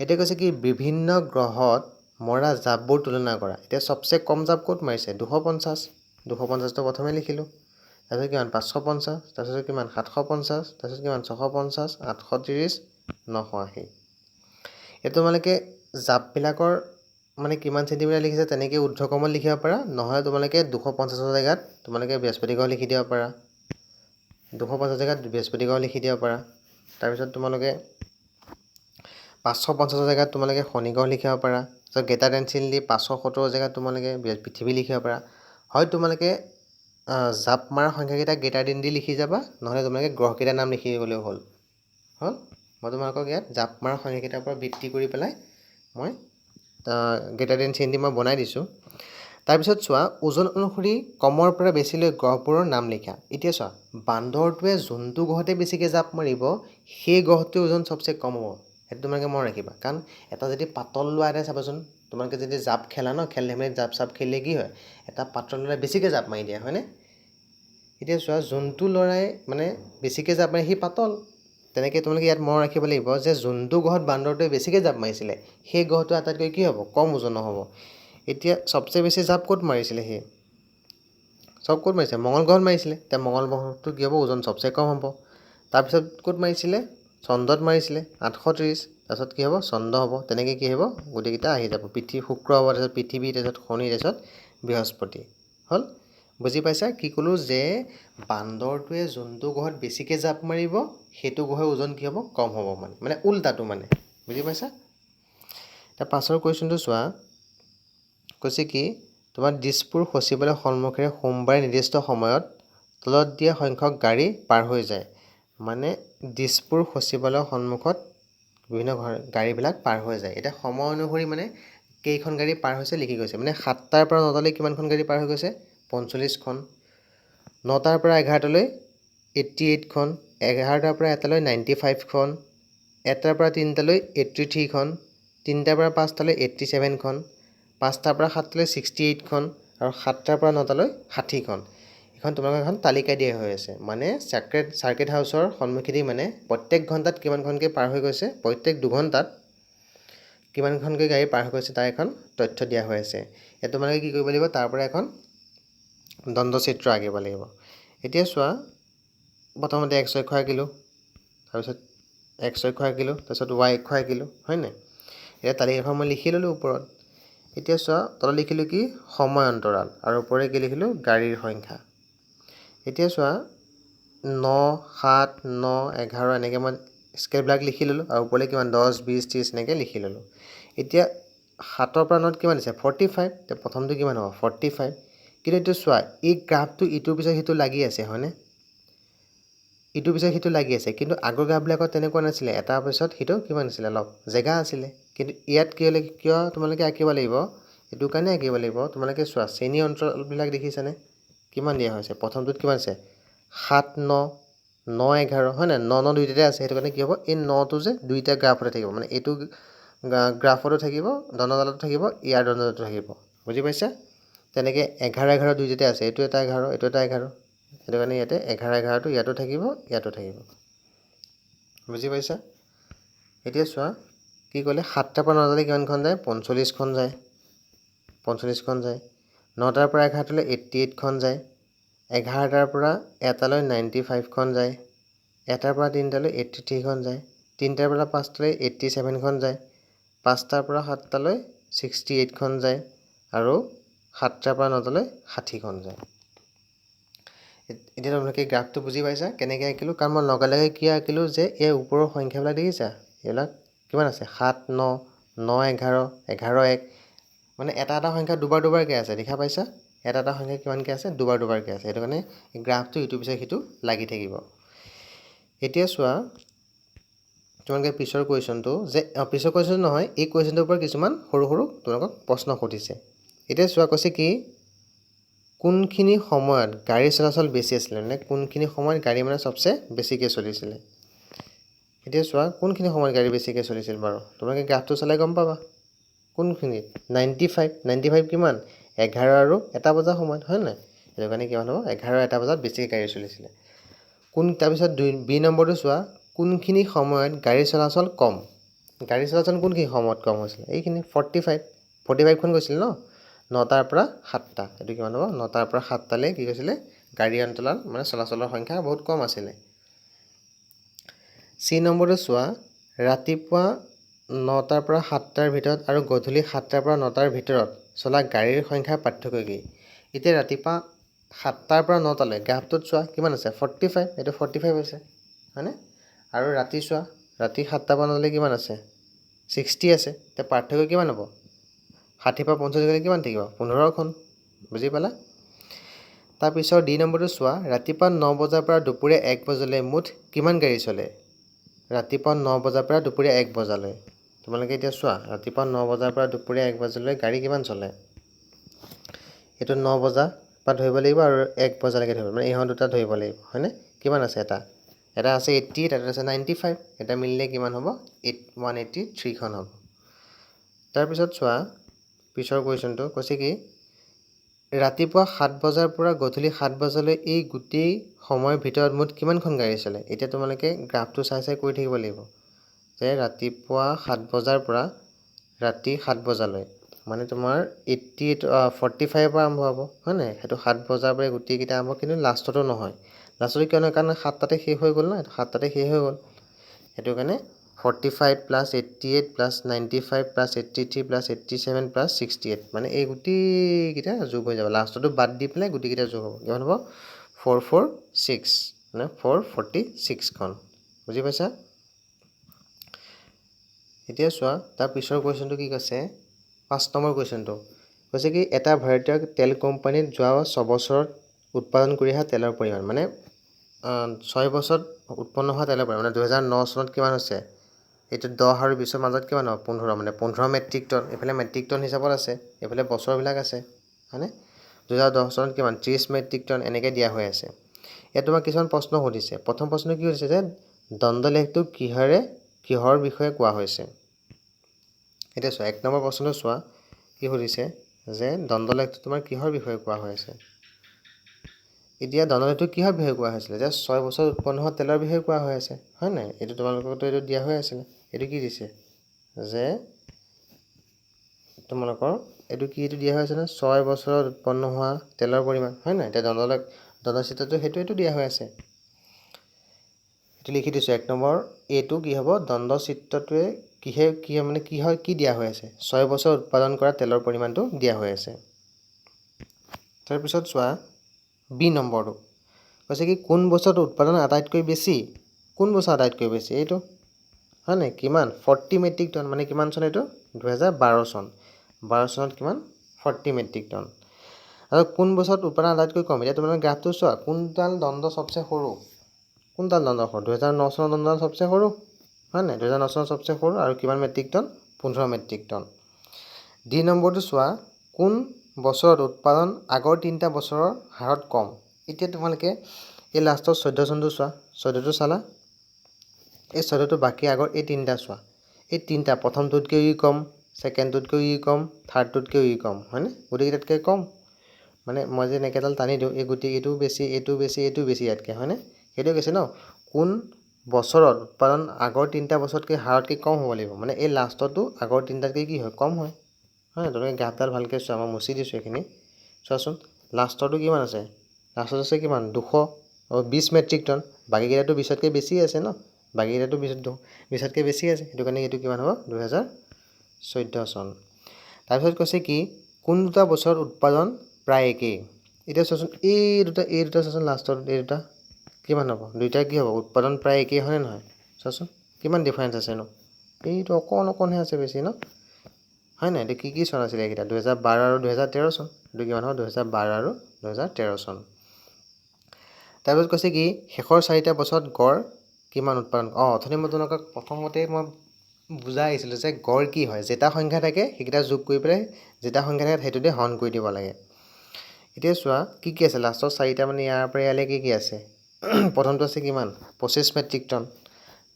এতিয়া কৈছে কি বিভিন্ন গ্ৰহত মৰা জাপবোৰ তুলনা কৰা এতিয়া সবচে কম জাপ ক'ত মাৰিছে 250টো প্ৰথমে লিখিলোঁ তাৰপিছত কিমান 550 তাৰপিছত কিমান 750 তাৰপিছত কিমান 650 830 980 এতিয়া তোমালোকে জাপবিলাকৰ মানে কিমান চেণ্টিমিটাৰ লিখিছে তেনেকৈ ঊৰ্ধ্বক্ৰমত লিখিব পাৰা নহ'লে তোমালোকে 250ৰ জেগাত তোমালোকে বৃহস্পতি গ্ৰহ লিখি দিব পাৰা 250 জেগাত বৃহস্পতি গ্ৰহ লিখি দিব পাৰা তাৰপিছত তোমালোকে 550 জেগাত তোমালোকে শনি গ্ৰহ লিখিব পাৰা তাৰপিছত গ্ৰেটাৰ দেন চিন দি 570 জেগাত তোমালোকে পৃথিৱী লিখিব পাৰা হয় তোমালোকে জাপ মাৰা সংখ্যাকেইটা গ্ৰেটাৰ দেন দি লিখি যাবা নহ'লে তোমালোকে গ্ৰহকেইটাৰ নাম লিখি গ'লেও হ'ল মই তোমালোকক ইয়াত জাপ মাৰা সংখ্যাকেইটাৰ পৰা ভিত্তি কৰি পেলাই মই গ্ৰেটাৰ দেন চিন দি মই বনাই দিছোঁ তাৰপিছত চোৱা ওজন অনুসৰি কমৰ পৰা বেছিলৈ গ্ৰহবোৰৰ নাম লিখা এতিয়া চোৱা বান্দৰটোৱে যোনটো গ্ৰহতে বেছিকৈ জাপ মাৰিব সেই গ্ৰহটোৰ ওজন সবচে কম হ'ব সেইটো তোমালোকে মনত ৰাখিবা কাৰণ এটা যদি পাতল লোৱা এটাই চাবাচোন তোমালোকে যদি জাপ খেলা ন খেল ধেমালিত জাপ খেলিলে কি হয় এটা পাতল ল'ৰাই বেছিকৈ জাপ মাৰি দিয়ে হয়নে এতিয়া চোৱা যোনটো ল'ৰাই মানে বেছিকৈ জাপ মাৰে সি পাতল তেনেকৈ তোমালোকে ইয়াত মনত ৰাখিব লাগিব যে যোনটো গ্ৰহত বান্দৰটোৱে বেছিকৈ জাপ মাৰিছিলে সেই গ্ৰহটো আটাইতকৈ কি হ'ব কম ওজনৰ হ'ব এতিয়া সবচে বেছি জাপ ক'ত মাৰিছিলে সি ক'ত মাৰিছে মংগল গ্ৰহত মাৰিছিলে এতিয়া মংগল গ্ৰহটো কি হ'ব ওজন সবচে কম হ'ব তাৰপিছত ক'ত মাৰিছিলে চন্দ্ৰত মাৰিছিলে 830, তাৰপিছত কি হ'ব চন্দ্ৰ হ'ব, তেনেকৈ কি হ'ব গোটেইকেইটা আহি যাব, শুক্ৰ হ'ব, তাৰপিছত পৃথিৱী, তাৰপিছত শনি, তাৰপিছত বৃহস্পতি হ'ল। বুজি পাইছা কি ক'লোঁ যে বান্দৰটোৱে যোনটো গ্ৰহত বেছিকৈ জাপ মাৰিব সেইটো গ্ৰহৰ ওজন কি হ'ব কম হ'ব, মানে উল্টাটো মানে। বুজি পাইছা? তাৰ পাছৰ কুৱেশ্যনটো চোৱা, কৈছে কি তোমাৰ দিছপুৰ সচিবালয় সন্মুখেৰে সোমবাৰে নিৰ্দিষ্ট সময়ত তলত দিয়া সংখ্যক গাড়ী পাৰ হৈ যায়। মানে দিছপুৰ সচিবালয়ৰ সন্মুখত বিভিন্ন গাড়ীবিলাক পাৰ হৈ যায়। এতিয়া সময় অনুসৰি মানে কেইখন গাড়ী পাৰ হৈছে লিখি গৈছে, মানে 7টাৰ পৰা 9টালৈ কিমানখন গাড়ী পাৰ হৈ গৈছে 45খন, 9টাৰ পৰা 11টালৈ 88খন, 11টাৰ পৰা 1টালৈ 95খন, 1টাৰ পৰা 3টালৈ 83খন, 3টাৰ পৰা 5টালৈ 87খন, 5টাৰ পৰা 7টালৈ 68খন, আৰু 7টাৰ পৰা 9টালৈ 60খন। এখন তোমালোকক এখন তালিকা দিয়া হৈ আছে, মানে চাৰ্কিট হাউচৰ সন্মুখেদি মানে প্ৰত্যেক ঘণ্টাত কিমানখনকৈ পাৰ হৈ গৈছে, প্ৰত্যেক 2 ঘণ্টাত কিমানখনকৈ গাড়ী পাৰ হৈ গৈছে তাৰ এখন তথ্য দিয়া হৈ আছে। এতিয়া তোমালোকে কি কৰিব লাগিব, তাৰ পৰা এখন দণ্ডচিত্ৰ আঁকিব লাগিব। এতিয়া চোৱা, প্ৰথমতে x অক্ষ আঁকিলোঁ, তাৰপিছত x অক্ষ আঁকিলোঁ, তাৰপিছত y অক্ষ আঁকিলোঁ, হয় নাই? এতিয়া তালিকাখন মই লিখি ল'লোঁ ওপৰত। এতিয়া চোৱা তলত লিখিলোঁ কি সময় অন্তৰাল, আৰু ওপৰে কি লিখিলোঁ গাড়ীৰ সংখ্যা। এতিয়া চোৱা 9, 7, 9, 11 এনেকৈ মই স্কেলবিলাক লিখি ল'লোঁ, আৰু ওপৰলৈ কিমান 10, 20, 30 এনেকৈ লিখি ল'লোঁ। এতিয়া 7ৰ পৰা 9ত কিমান দিছে 45, এতিয়া প্ৰথমটো কিমান হ'ব 45। কিন্তু এইটো চোৱা এই গ্ৰাফটো ইটোৰ পিছত সিটো লাগি আছে, হয়নে? ইটোৰ পিছত সিটো লাগি আছে, কিন্তু আগৰ গ্ৰাফবিলাকত তেনেকুৱা নাছিলে, এটাৰ পিছত সিটো কিমান আছিলে অলপ জেগা আছিলে। কিন্তু ইয়াত কিয় তোমালোকে আঁকিব লাগিব, এইটো কাৰণে আঁকিব লাগিব, তোমালোকে চোৱা শ্ৰেণী অঞ্চলবিলাক দেখিছানে কিমান দিয়া হৈছে। প্ৰথমটোত কিমান আছে 7, 9, 9, 11, হয় নাই? 9, 9 দুইটাতে আছে, সেইটো কাৰণে কি হ'ব এই 9টো যে দুইটা গ্ৰাফতে থাকিব, মানে এইটো গ্ৰাফতো থাকিব, দণ্ডডালতো থাকিব, ইয়াৰ দণ্ডডালতো থাকিব। বুজি পাইছা? তেনেকৈ 11, 11 দুইটাতে আছে, এইটো এটা 11, এইটো এটা 11, সেইটো কাৰণে ইয়াতে 11, 11টো ইয়াতো থাকিব, ইয়াতো থাকিব। বুজি পাইছা? এতিয়া চোৱা কি ক'লে 7টাৰ পৰা 9টালৈ কিমানখন যায় 45খন যায়, 45খন যায়। 9টাৰ পৰা 11টালৈ 88খন যায়, 11টাৰ পৰা 1টালৈ 95খন যায়, 1টাৰ পৰা 3টালৈ 83খন যায়, 3টাৰ পৰা 5টালৈ 87খন যায়, 5টাৰ পৰা 7টালৈ 68খন যায়, আৰু 7টাৰ পৰা 9টালৈ 60খন যায়। এতিয়া তোমালোকে গ্ৰাফটো বুজি পাইছা কেনেকৈ আঁকিলোঁ? কাৰণ মই লগে লগে কিয় আঁকিলোঁ যে এই ওপৰৰ সংখ্যাবিলাক দেখিছা, এইবিলাক কিমান আছে 7, 9, 9, 11, 11, 1, মানে এটা সংখ্যা দুবাৰ দুবাৰকৈ আছে, দেখা পাইছা? এটা সংখ্যা কিমানকৈ আছে দুবাৰ দুবাৰকৈ আছে, সেইটো কাৰণে গ্ৰাফটো ইটোৰ পিছত সিটো লাগি থাকিব। এতিয়া চোৱা তোমালোকে পিছৰ কুৱেশ্যনটো যে পিছৰ কুৱেশ্যন নহয়, এই কুৱেশ্যনটোৰ পৰা কিছুমান সৰু সৰু তোমালোকক প্ৰশ্ন সুধিছে। এতিয়া চোৱা কৈছে কি কোনখিনি সময়ত গাড়ী চলাচল বেছি আছিলে, মানে কোনখিনি সময়ত গাড়ী মানে চবচে বেছিকৈ চলিছিলে। এতিয়া চোৱা কোনখিনি সময়ত গাড়ী বেছিকৈ চলিছিল বাৰু, তোমালোকে গ্ৰাফটো চালে গম পাবা কোনখিনি 95, 95 কিমান 11 আৰু 1 বজাৰ সময়ত, হয় নাই? সেইটো কাৰণে কিমান হ'ব 11 আৰু 1 বজাত বেছিকৈ গাড়ী চলিছিলে। তাৰপিছত বি নম্বৰটো চোৱা কোনখিনি সময়ত গাড়ী চলাচল কম, গাড়ী চলাচল কোনখিনি সময়ত কম হৈছিলে, এইখিনি 45খন গৈছিলে ন, 9টাৰ পৰা 7টা, এইটো কিমান হ'ব 9টাৰ পৰা 7টালৈ কি কৈছিলে গাড়ী অন্তৰাল মানে চলাচলৰ সংখ্যা বহুত কম আছিলে। চি নম্বৰটো চোৱা ৰাতিপুৱা 9টাৰ পৰা 7টাৰ ভিতৰত আৰু গধূলি 7টাৰ পৰা 9টাৰ ভিতৰত চলা গাড়ীৰ সংখ্যাৰ পাৰ্থক্য কি? এতিয়া ৰাতিপুৱা 7টাৰ পৰা 9টালৈ গ্ৰাফটোত চোৱা কিমান আছে 45, এইটো 45 আছে, হয়নে? আৰু ৰাতি চোৱা ৰাতি 7টাৰ পৰা 9টালৈ কিমান আছে 60 আছে, এতিয়া পাৰ্থক্য কিমান হ'ব 60 পৰা 50 গ'লে কিমান থাকিব 15খন। বুজি পালা? তাৰপিছত ডি নম্বৰটো চোৱা ৰাতিপুৱা 9 বজাৰ পৰা দুপৰীয়া 1 বজালৈ মুঠ কিমান গাড়ী চলে। ৰাতিপুৱা 9 বজাৰ পৰা দুপৰীয়া 1 বজালৈ, তোমালোকে এতিয়া চোৱা ৰাতিপুৱা 9 বজাৰ পৰা দুপৰীয়া 1 বজালৈ গাড়ী কিমান চলে, এইটো 9 বজাৰ পৰা ধৰিব লাগিব আৰু 1 বজালৈকে ধৰিব, মানে ইহঁত দুটা ধৰিব লাগিব, হয়নে? কিমান আছে এটা আছে 80, এটা আছে 95, এটা মিলিলে কিমান হ'ব 183খন হ'ব। তাৰপিছত চোৱা পিছৰ কুৱেশ্যনটো কৈছে কি ৰাতিপুৱা 7 বজাৰ পৰা গধূলি 7 বজালৈ এই গোটেই সময়ৰ ভিতৰত মুঠ কিমানখন গাড়ী চলে। এতিয়া তোমালোকে গ্ৰাফটো চাই চাই কৰি থাকিব লাগিব যে ৰাতিপুৱা 7 বজাৰ পৰা ৰাতি 7 বজালৈ মানে তোমাৰ 45ৰ পৰা আৰম্ভ হ'ব, হয় নাই? সেইটো 7 বজাৰ পৰা গোটেইকেইটা আৰম্ভ, কিন্তু লাষ্টতো নহয়, লাষ্টতো কিয় নহয় কাৰণ 7টাতে শেষ হৈ গ'ল ন, 7টাতে শেষ হৈ গ'ল। সেইটো কাৰণে 45 plus 88 plus 95 plus 83 plus 87 plus 68 মানে এই গোটেইকেইটা যোগ হৈ যাব লাষ্টটো বাদ দি পেলাই গোটেইকেইটা যোগ হ'ব কিমান হ'ব 446 মানে 446খন বুজি পাইছা এতিয়া চোৱা তাৰ পিছৰ কোৱেশ্চনটো কি কৈছে 5 নম্বৰ কোৱেশ্চনটো কৈছে কি এটা ভাৰতীয় তেল কোম্পানীত যোৱা 6 বছৰত উৎপাদন কৰি অহা তেলৰ পৰিমাণ মানে 6 বছৰত উৎপন্ন হোৱা তেলৰ পৰিমাণ মানে 2009 চনত কিমান হৈছে এইটো 10 আৰু 20 মাজত কিমান হ'ব 15 মানে 15 মেট্ৰিক টন এফালে মেট্ৰিক টন হিচাপত আছে এফালে বছৰবিলাক আছে হয়নে 2010 চনত কিমান 30 মেট্ৰিক টন এনেকৈ দিয়া হৈ আছে ইয়াত তোমাক কিছুমান প্ৰশ্ন সুধিছে প্ৰথম প্ৰশ্ন কি হৈছে যে দ্বন্দ্বলেখটো কিহৰ বিষয়ে কোৱা হৈছে এতিয়া চোৱা 1 নম্বৰ প্ৰশ্নটো চোৱা কি সুধিছে যে দ্বন্দ্বলেখটো তোমাৰ কিহৰ বিষয়ে কোৱা হৈ আছে এতিয়া দ্বন্দ্বলেখটো কিহৰ বিষয়ে কোৱা হৈছিল যে 6 বছৰত উৎপন্ন হোৱা তেলৰ বিষয়ে কোৱা হৈ আছে হয় নাই এইটো তোমালোকৰটো এইটো দিয়া হৈ আছিল এইটো কি দিছে যে তোমালোকৰ এইটো কি দিয়া হৈ আছে না 6 বছৰত উৎপন্ন হোৱা তেলৰ পৰিমাণ হয় নাই এতিয়া দ্বন্দ্বচিত্ৰটো সেইটো দিয়া হৈ আছে এইটো লিখি দিছো 1 নম্বৰ এটো কি হ'ব দ্বন্দ্বচিত্ৰটোৱে কি দিয়া হৈ আছে 6 বছৰ উৎপাদন কৰা তেলৰ পৰিমাণটো দিয়া হৈ আছে তাৰ পিছত চোৱা বি নম্বৰটো কৈছে কি কোন বছৰত উৎপাদন আটাইতকৈ বেছি কোন বছৰ আটাইতকৈ বেছি এইটো হয় নাই কিমান 40 মেট্ৰিক টন মানে কিমান চন এইটো 2012 চন 12 চনত কিমান 40 মেট্ৰিক টন আৰু কোন বছৰত উৎপাদন আটাইতকৈ কম এতিয়া তোমালোকে গ্ৰাফটো চোৱা কোনডাল দ্বন্দ্ব সবচে সৰু কোনডাল দ্বন্দ্ব সৰু 2009 চনৰ দ্বন্দ্ব সবচে সৰু হয় নাই 2009 চনৰ সবচে সৰু আৰু কিমান metric ton 15 metric ton D নম্বৰটো চোৱা কোন বছৰত উৎপাদন আগৰ 3টা বছৰৰ হাৰত কম এতিয়া তোমালোকে এই লাষ্টৰ 14 চনটো চোৱা 14টো চালা এই 14টো বাকি আগৰ এই 3টা চোৱা এই 3টা প্ৰথমটোতকৈ কম সেকেন্ডটোতকৈ কম থাৰ্ডটোতকৈ কম হয়নে গোটেইকেইটাতকৈ কম মানে মই যে নেকেডাল টানি দিওঁ এই গোটেই এইটো বেছি ইয়াতকৈ হয়নে সেইটো কৈছে ন কোন বছৰত উৎপাদন আগৰ 3টা বছৰতকৈ হাৰতকৈ কম হ'ব লাগিব মানে এই লাষ্টটো আগৰ 3টাতকৈ কি হয় কম হয় হয় তোমালোকে গ্ৰাফডাল ভালকৈ চোৱা মই মুছি দিছোঁ এইখিনি চোৱাচোন লাষ্টৰটো কিমান আছে লাষ্টত আছে কিমান 220 মেট্ৰিক টন বাকীকেইটাতো 20তকৈ বেছি আছে ন বাকীকেইটাতো 20তকৈ বেছি আছে সেইটো কাৰণে এইটো কিমান হ'ব 2014 চন তাৰপিছত কৈছে কি কোন দুটা বছৰত উৎপাদন প্ৰায় একেই এতিয়া চোৱাচোন এই দুটা চোৱাচোন লাষ্টৰ এই দুটা কিমান হ'ব দুইটা কি হ'ব উৎপাদন প্ৰায় একেই হয়নে নহয় চোৱাচোন কিমান ডিফাৰেঞ্চ আছে ন এইটো অকণহে আছে বেছি ন হয় নাই এইটো কি চন আছিলে এইকেইটা 2012 আৰু 2013 চন এইটো কিমান হ'ব 2012 আৰু 2013 চন তাৰপিছত কৈছে কি শেষৰ 4টা বছৰত গড় কিমান উৎপাদন অথনি মই তোমালোকক প্ৰথমতে মই বুজাই আহিছিলোঁ যে গড় কি হয় যেটা সংখ্যা থাকে সেইকেইটা যোগ কৰি পেলাই যেটা সংখ্যা থাকে সেইটোতে হৰণ কৰি দিব লাগে এতিয়া চোৱা কি আছে লাষ্টৰ 4টা মানে ইয়াৰ পৰা ইয়ালৈ কি আছে প্ৰথমটো আছে কিমান 25 মেট্ৰিক টন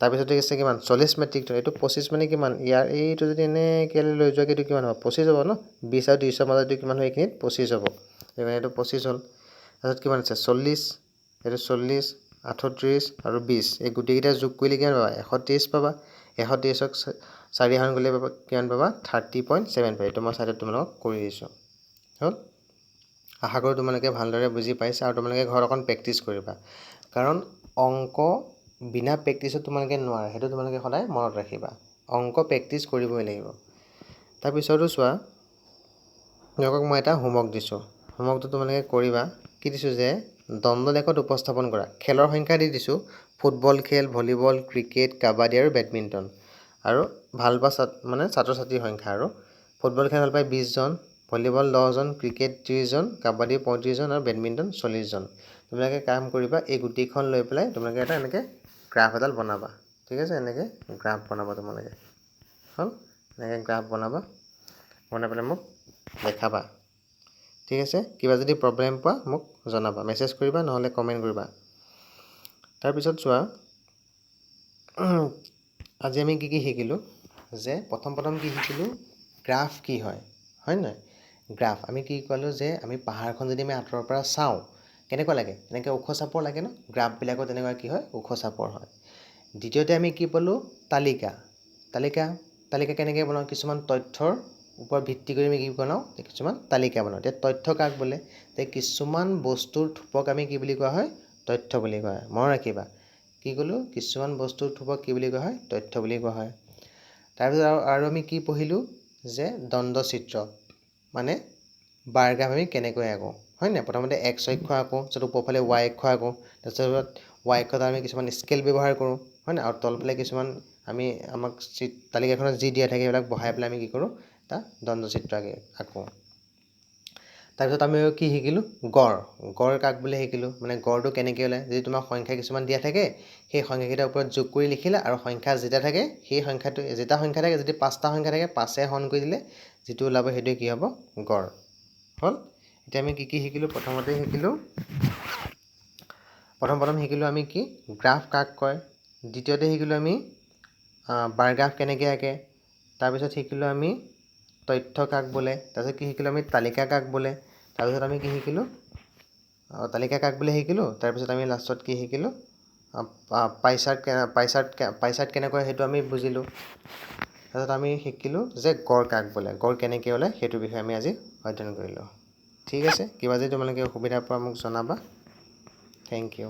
তাৰপিছতে আছে কিমান 40 মেট্ৰিক টন এইটো 25 মানে কিমান ইয়াৰ এইটো যদি এনেকৈ লৈ যোৱা এইটো কিমান হ'ব 25 হ'ব ন 20 আৰু 30 মাজত কিমান হয় এইখিনিত 25 হ'ব সেইকাৰণে এইটো 25 হ'ল তাৰপিছত কিমান আছে 40 এইটো 40 38 আৰু 20 এই গোটেইকেইটা যোগ কৰিলে কিমান পাবা 123 পাবা 123ক 4 হৰণ কৰিলে পাবা কিমান পাবা 30.75 এইটো মই চাইডত তোমালোকক কৰি দিছোঁ হ'ল আশা কৰোঁ তোমালোকে ভালদৰে বুজি পাইছা আৰু তোমালোকে ঘৰত অকণ প্ৰেক্টিছ কৰিবা কাৰণ অংক বিনা প্ৰেক্টিছত তোমালোকে নোৱাৰা সেইটো তোমালোকে সদায় মনত ৰাখিবা অংক প্ৰেক্টিছ কৰিবই লাগিব তাৰপিছতো চোৱা তোমালোকক মই এটা হোমৱৰ্ক দিছোঁ হোমৱৰ্কটো তোমালোকে কৰিবা কি দিছোঁ যে দ্বন্দ্বলেখত উপস্থাপন কৰা খেলৰ সংখ্যা দি দিছোঁ ফুটবল খেল ভলীবল ক্ৰিকেট কাবাডী আৰু বেডমিণ্টন আৰু ভাল পোৱা মানে ছাত্ৰ ছাত্ৰীৰ সংখ্যা আৰু ফুটবল খেল ভাল পায় 20 জন ভলীবল 10 জন ক্ৰিকেট 30 জন কাবাডী 35 জন আৰু বেডমিণ্টন 40 জন তোমালোকে কাম কৰিবা এই গুটিখন লৈ পেলাই তোমালোকে এটা এনেকৈ গ্ৰাফ এডাল বনাবা ঠিক আছে এনেকৈ গ্ৰাফ বনাবা তোমালোকে হ'ল এনেকৈ গ্ৰাফ বনাবা বনাই পেলাই মোক দেখাবা ঠিক আছে কিবা যদি প্ৰব্লেম পোৱা মোক জনাবা মেছেজ কৰিবা নহ'লে কমেণ্ট কৰিবা তাৰপিছত চোৱা আজি আমি কি শিকিলোঁ যে প্ৰথম কি শিকিলোঁ গ্ৰাফ কি হয় নহয় গ্ৰাফ আমি কি ক'লোঁ যে আমি পাহাৰখন যদি আমি আঁতৰৰ পৰা চাওঁ কেনেকুৱা লাগে এনেকৈ ওখ চাপৰ লাগে ন গ্ৰাফবিলাকত তেনেকুৱা কি হয় ওখ চাপৰ হয় দ্বিতীয়তে আমি কি পালোঁ তালিকা কেনেকৈ বনাওঁ কিছুমান তথ্যৰ ওপৰত ভিত্তি কৰি আমি কি বনাওঁ কিছুমান তালিকা বনাওঁ এতিয়া তথ্য কাক বোলে যে কিছুমান বস্তুৰ থোপক আমি কি বুলি কোৱা হয় তথ্য বুলি কোৱা হয় মনত ৰাখিবা কি ক'লোঁ কিছুমান বস্তুৰ থোপক কি বুলি কোৱা হয় তথ্য বুলি কোৱা হয় তাৰপিছত আৰু আমি কি পঢ়িলোঁ যে দ্বন্দ্বচিত্ৰ মানে বাৰ গ্ৰাফ আমি কেনেকৈ আঁকো হয় নাই প্ৰথমতে এক্স অক্ষ আঁকো তাৰপিছত ওপৰফালে ৱাই অক্ষ আঁকো তাৰপিছত ৱাই অক্ষত আমি কিছুমান স্কেল ব্যৱহাৰ কৰোঁ হয় নাই আৰু তলফালে কিছুমান আমি আমাক তালিকাখনত যি দিয়া থাকে সেইবিলাক বহাই পেলাই আমি কি কৰোঁ এটা দ্বন্দ্বচিত্ৰ আঁকো তাৰপিছত আমি কি শিকিলোঁ গড় কাক বুলি শিকিলোঁ মানে গড়টো কেনেকৈ ওলায় যদি তোমাৰ সংখ্যা কিছুমান দিয়া থাকে সেই সংখ্যাকেইটাৰ ওপৰত যোগ কৰি লিখিলা আৰু সংখ্যা যেটা থাকে সেই সংখ্যাটো যেটা সংখ্যা থাকে যদি 5টা সংখ্যা থাকে 5এ হৰণ কৰি দিলে যিটো ওলাব সেইটোৱে কি হ'ব গড় হ'ল এতিয়া আমি কি শিকিলোঁ প্ৰথমতে শিকিলোঁ প্ৰথম শিকিলোঁ আমি কি গ্ৰাফ কাক কয় দ্বিতীয়তে শিকিলোঁ আমি বাৰ গ্ৰাফ কেনেকৈ আঁকে তাৰপিছত শিকিলোঁ আমি তথ্য কাক বোলে তাৰপিছত কি শিকিলোঁ আমি তালিকা কাক বোলে তাৰপিছত আমি কি শিকিলোঁ তালিকা কাক বোলে শিকিলোঁ তাৰপিছত আমি লাষ্টত কি শিকিলোঁ পাইচাৰ্ট কেনেকৈ সেইটো আমি বুজিলোঁ তাৰপিছত আমি শিকিলোঁ যে গড় কাক বোলে গড় কেনেকৈ ওলায় সেইটো বিষয়ে আমি আজি অধ্যয়ন কৰিলোঁ ঠিক আছে কিবা যদি তোমালোকে অসুবিধা পোৱা মোক জনাবা থেংক ইউ